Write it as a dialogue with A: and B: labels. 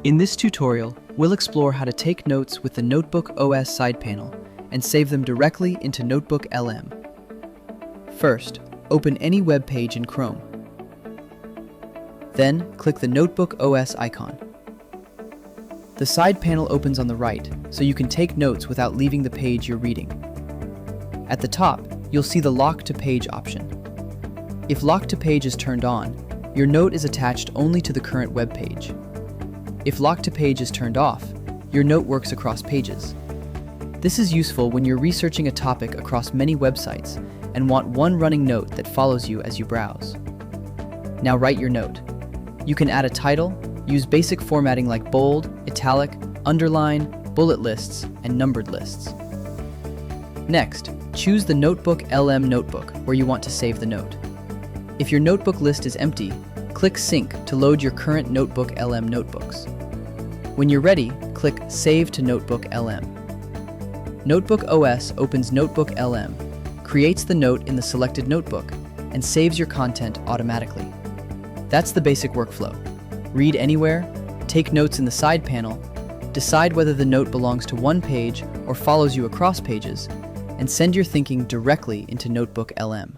A: In this tutorial, we'll explore how to take notes with the NotebookOS side panel and save them directly into NotebookLM. First, open any web page in Chrome. Then, click the NotebookOS icon. The side panel opens on the right, so you can take notes without leaving the page you're reading. At the top, you'll see the Lock to Page option. If Lock to Page is turned on, your note is attached only to the current web page. If Lock to Page is turned off, your note works across pages. This is useful when you're researching a topic across many websites and want one running note that follows you as you browse. Now write your note. You can add a title, use basic formatting like bold, italic, underline, bullet lists, and numbered lists. Next, choose the NotebookLM notebook where you want to save the note. If your notebook list is empty, click Sync to load your current NotebookLM notebooks. When you're ready, click Save to NotebookLM. NotebookOS opens NotebookLM, creates the note in the selected notebook, and saves your content automatically. That's the basic workflow. Read anywhere, take notes in the side panel, decide whether the note belongs to one page or follows you across pages, and send your thinking directly into NotebookLM.